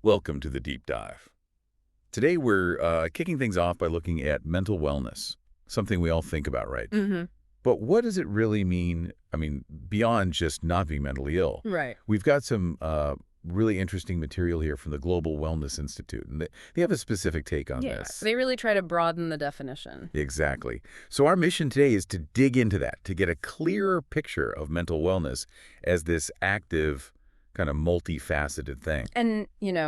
Welcome to the deep dive. Today we're kicking things off by looking at mental wellness, something we all think about, right? Mm-hmm. But what does it really mean, beyond just not being mentally ill? Right. We've got some really interesting material here from the Global Wellness Institute, and they have a specific take on Yeah. this. They really try to broaden the definition. Exactly. So our mission today is to dig into that, to get a clearer picture of mental wellness as this active, kind of multifaceted thing. And,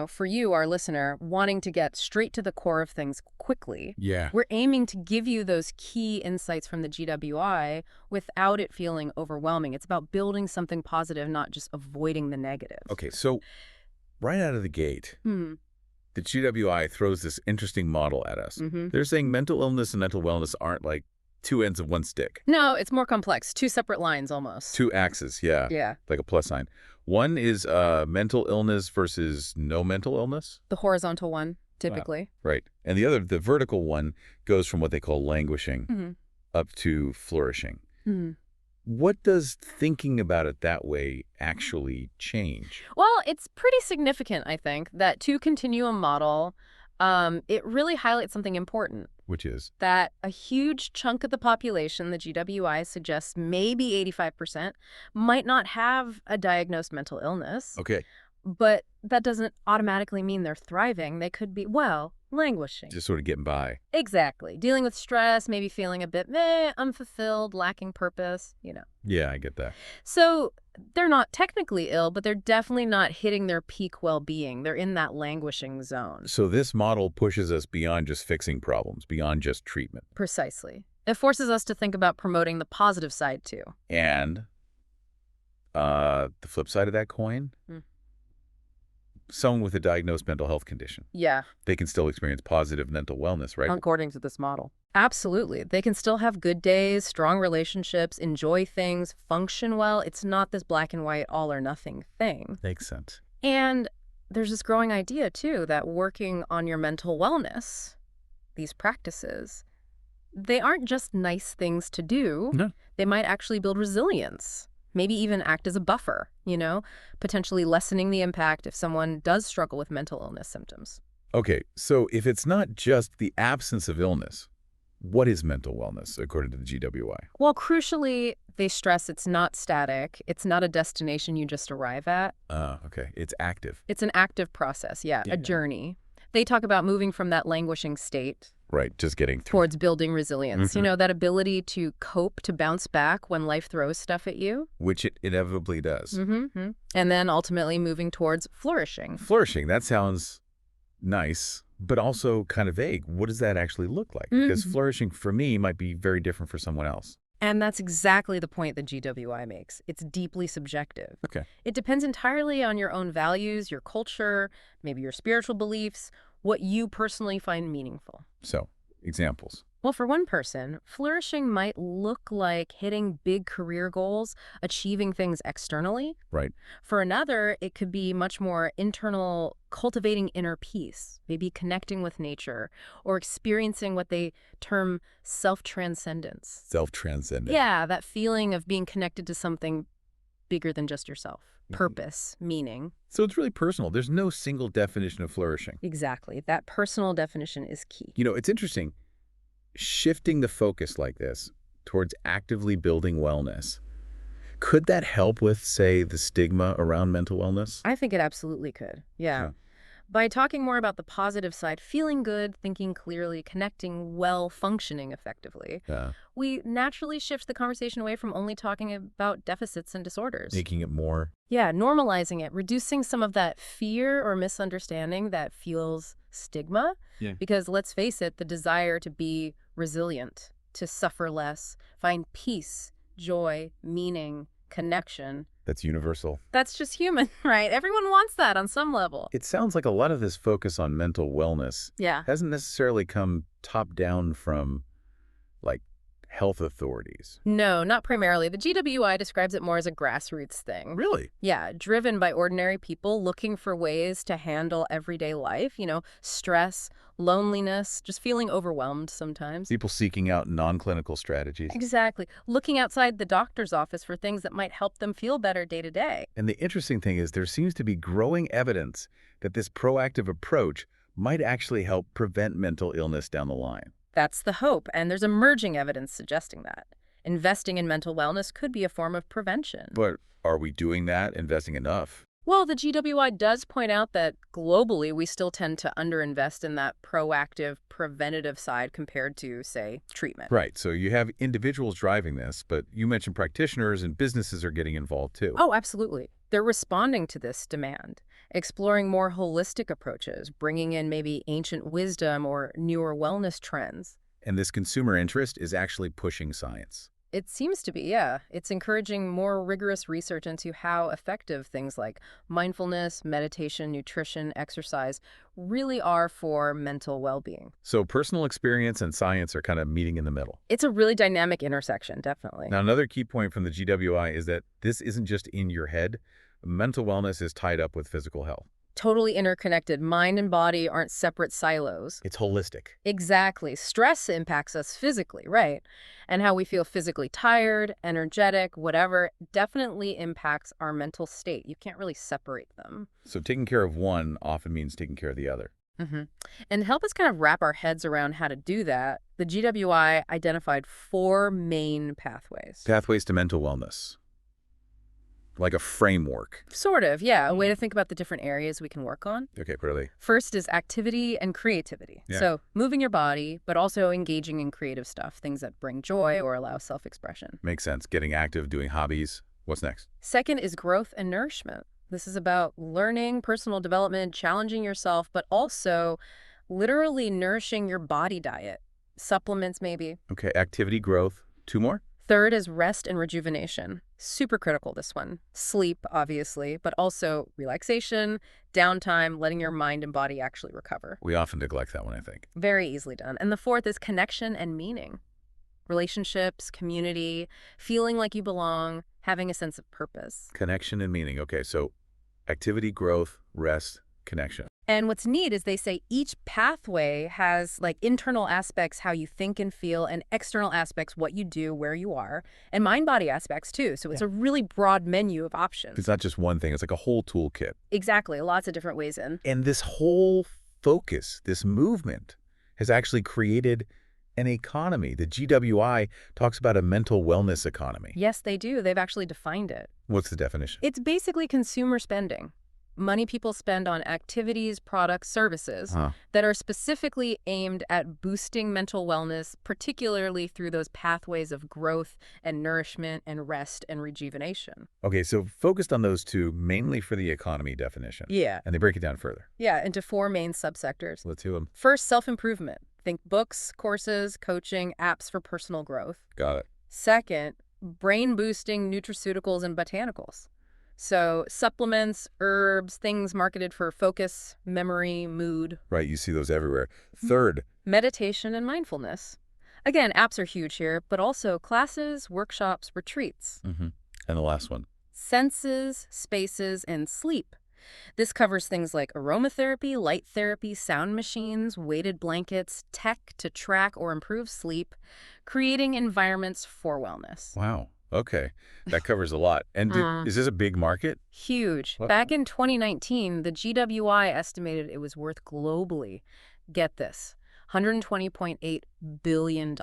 for you, our listener, wanting to get straight to the core of things quickly, Yeah. we're aiming to give you those key insights from the GWI without it feeling overwhelming. It's about building something positive, not just avoiding the negative. Okay, so right out of the gate, Hmm. the GWI throws this interesting model at us. Mm-hmm. They're saying mental illness and mental wellness aren't like two ends of one stick. No, it's more complex. Two separate lines almost. Two axes, yeah, Yeah. like a plus sign. One is mental illness versus no mental illness. The horizontal one, typically. Right. And the other, the vertical one, goes from what they call languishing Mm-hmm. up to flourishing. Mm-hmm. What does thinking about it that way actually change? Well, it's pretty significant, I think, that two-continuum model, it really highlights something important, Which is? that a huge chunk of the population, the GWI suggests maybe 85%, might not have a diagnosed mental illness, Okay, but that doesn't automatically mean they're thriving. They could be, well, languishing. just sort of getting by. Exactly. Dealing with stress, maybe feeling a bit unfulfilled, lacking purpose. Yeah, I get that. So they're not technically ill, but they're definitely not hitting their peak well-being. They're in that languishing zone. So this model pushes us beyond just fixing problems, beyond just treatment. Precisely. It forces us to think about promoting the positive side, too. And the flip side of that coin, Mm. someone with a diagnosed mental health condition, Yeah, they can still experience positive mental wellness, right? according to this model. Absolutely. They can still have good days, strong relationships, enjoy things, function well. It's not this black and white all or nothing thing. Makes sense. And there's this growing idea, too, that working on your mental wellness, these practices, they aren't just nice things to do. No. They might actually build resilience, maybe even act as a buffer, potentially lessening the impact if someone does struggle with mental illness symptoms. Okay, so if it's not just the absence of illness, what is mental wellness, according to the GWI? Well, crucially, they stress it's not static. It's not a destination you just arrive at. Okay, it's active. It's an active process, Yeah. a journey. They talk about moving from that languishing state Right, just getting through. towards building resilience. Mhm. That ability to cope, to bounce back when life throws stuff at you. Which it inevitably does. Mm-hmm. And then ultimately moving towards flourishing. Flourishing, that sounds nice, but also kind of vague. What does that actually look like? Because Mhm. flourishing for me might be very different for someone else. And that's exactly the point the GWI makes. It's deeply subjective. Okay. It depends entirely on your own values, your culture, maybe your spiritual beliefs, what you personally find meaningful. So, examples. Well, for one person, flourishing might look like hitting big career goals, achieving things externally. Right. For another, it could be much more internal, cultivating inner peace, maybe connecting with nature, or experiencing what they term self-transcendence. Self-transcendent. Yeah, that feeling of being connected to something bigger than just yourself. Mhm. Purpose, meaning. So it's really personal. There's no single definition of flourishing. Exactly. That personal definition is key. It's interesting. Shifting the focus like this towards actively building wellness, could that help with, say, the stigma around mental wellness? I think it absolutely could. Yeah. Huh. By talking more about the positive side, feeling good, thinking clearly, connecting well, functioning effectively, Yeah. we naturally shift the conversation away from only talking about deficits and disorders. Making it more. Yeah, normalizing it, reducing some of that fear or misunderstanding that fuels stigma. Yeah. Because let's face it, the desire to be resilient, to suffer less, find peace, joy, meaning, connection, That's universal. that's just human, right? Everyone wants that on some level. It sounds like a lot of this focus on mental wellness Yeah. hasn't necessarily come top down from, like, health authorities. No, not primarily. The GWI describes it more as a grassroots thing. Really? Yeah, driven by ordinary people looking for ways to handle everyday life, stress, loneliness, just feeling overwhelmed sometimes. People seeking out non-clinical strategies. Exactly. Looking outside the doctor's office for things that might help them feel better day to day. And the interesting thing is there seems to be growing evidence that this proactive approach might actually help prevent mental illness down the line. That's the hope, and there's emerging evidence suggesting that. Investing in mental wellness could be a form of prevention. But are we doing that, investing enough? Well, the GWI does point out that globally we still tend to underinvest in that proactive, preventative side compared to, say, treatment. Right, so you have individuals driving this, but you mentioned practitioners and businesses are getting involved too. Oh, absolutely. They're responding to this demand, exploring more holistic approaches, bringing in maybe ancient wisdom or newer wellness trends. And this consumer interest is actually pushing science. It seems to be, yeah. It's encouraging more rigorous research into how effective things like mindfulness, meditation, nutrition, exercise really are for mental well-being. So personal experience and science are kind of meeting in the middle. It's a really dynamic intersection, definitely. Now, another key point from the GWI is that this isn't just in your head. Mental wellness is tied up with physical health. Totally interconnected. Mind and body aren't separate silos. It's holistic. Exactly. Stress impacts us physically, right? And how we feel physically tired, energetic, whatever, definitely impacts our mental state. You can't really separate them. So taking care of one often means taking care of the other. hmm And to help us kind of wrap our heads around how to do that, the GWI identified 4 main pathways. Pathways to mental wellness. Like a framework. Sort of, yeah. A way to think about the different areas we can work on. Okay, really. First is activity and creativity. Yeah. So moving your body, but also engaging in creative stuff, things that bring joy or allow self-expression. Makes sense. Getting active, doing hobbies. What's next? Second is growth and nourishment. This is about learning, personal development, challenging yourself, but also literally nourishing your body diet. Supplements, maybe. Okay, activity, growth. 2 more? Third is rest and rejuvenation. Super critical, this one. Sleep, obviously, but also relaxation, downtime, letting your mind and body actually recover. We often neglect that one, I think. Very easily done. And the fourth is connection and meaning. Relationships, community, feeling like you belong, having a sense of purpose. Connection and meaning. Okay, so activity, growth, rest, connection. And what's neat is they say each pathway has like internal aspects, how you think and feel, and external aspects, what you do, where you are, and mind-body aspects too. So it's a really broad menu of options. It's not just one thing. It's like a whole toolkit. Exactly. Lots of different ways in. And this whole focus, this movement, has actually created an economy. The GWI talks about a mental wellness economy. Yes, they do. They've actually defined it. What's the definition? It's basically consumer spending. Money people spend on activities, products, services that are specifically aimed at boosting mental wellness, particularly through those pathways of growth and nourishment and rest and rejuvenation. Okay, so focused on those 2, mainly for the economy definition. Yeah. And they break it down further. Yeah, into 4 main subsectors. Let's hear them. First, self-improvement. Think books, courses, coaching, apps for personal growth. Got it. Second, brain-boosting nutraceuticals and botanicals. So supplements, herbs, things marketed for focus, memory, mood. Right, you see those everywhere. Third, Meditation and mindfulness. Again, apps are huge here, but also classes, workshops, retreats. and the last one. Senses, spaces, and sleep. This covers things like aromatherapy, light therapy, sound machines, weighted blankets, tech to track or improve sleep, creating environments for wellness. Wow. Okay, that covers a lot. And is this a big market? Huge. What? Back in 2019, the GWI estimated it was worth globally, get this, $120.8 billion.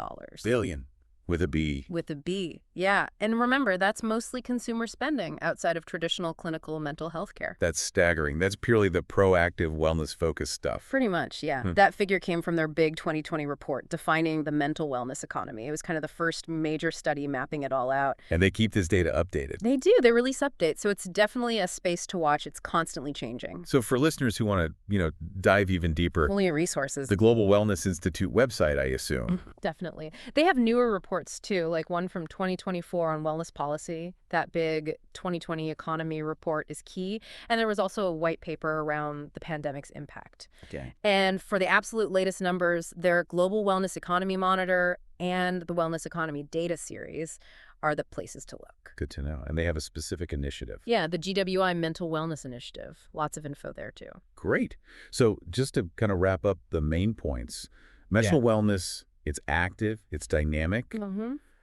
Billion. With a B. With a B. Yeah. And remember, that's mostly consumer spending outside of traditional clinical mental health care. That's staggering. That's purely the proactive, wellness-focused stuff. Pretty much, yeah. That figure came from their big 2020 report defining the mental wellness economy. It was kind of the first major study mapping it all out. And they keep this data updated. They do. They release updates. So it's definitely a space to watch. It's constantly changing. So for listeners who want to, dive even deeper, Plenty of resources. the Global Wellness Institute website, I assume. Definitely. They have newer reports too, like one from 2024 on wellness policy. That big 2020 economy report is key. And there was also a white paper around the pandemic's impact. Okay. And for the absolute latest numbers, their Global Wellness Economy Monitor and the Wellness Economy Data Series are the places to look. Good to know. And they have a specific initiative. Yeah, the GWI Mental Wellness Initiative. Lots of info there too. Great. So just to kind of wrap up the main points, mental wellness, it's active, it's dynamic,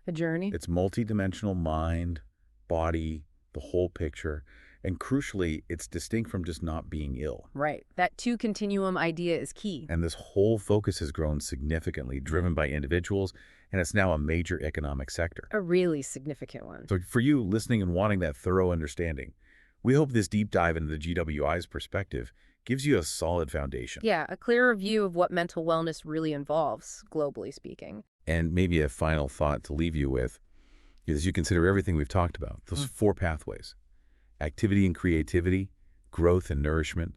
A journey. it's multidimensional mind, body, the whole picture. And crucially, it's distinct from just not being ill. Right. That two continuum idea is key. And this whole focus has grown significantly, driven by individuals, and it's now a major economic sector. A really significant one. So for you, listening and wanting that thorough understanding, we hope this deep dive into the GWI's perspective gives you a solid foundation. Yeah, a clearer view of what mental wellness really involves, globally speaking. And maybe a final thought to leave you with, as you consider everything we've talked about, those four pathways: activity and creativity, growth and nourishment,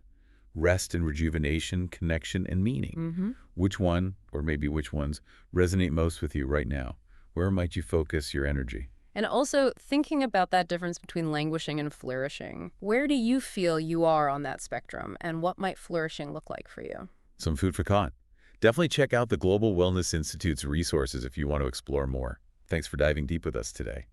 rest and rejuvenation, connection and meaning. Which one, or maybe which ones, resonate most with you right now? Where might you focus your energy? And also thinking about that difference between languishing and flourishing. Where do you feel you are on that spectrum, and what might flourishing look like for you? Some food for thought. Definitely check out the Global Wellness Institute's resources if you want to explore more. Thanks for diving deep with us today.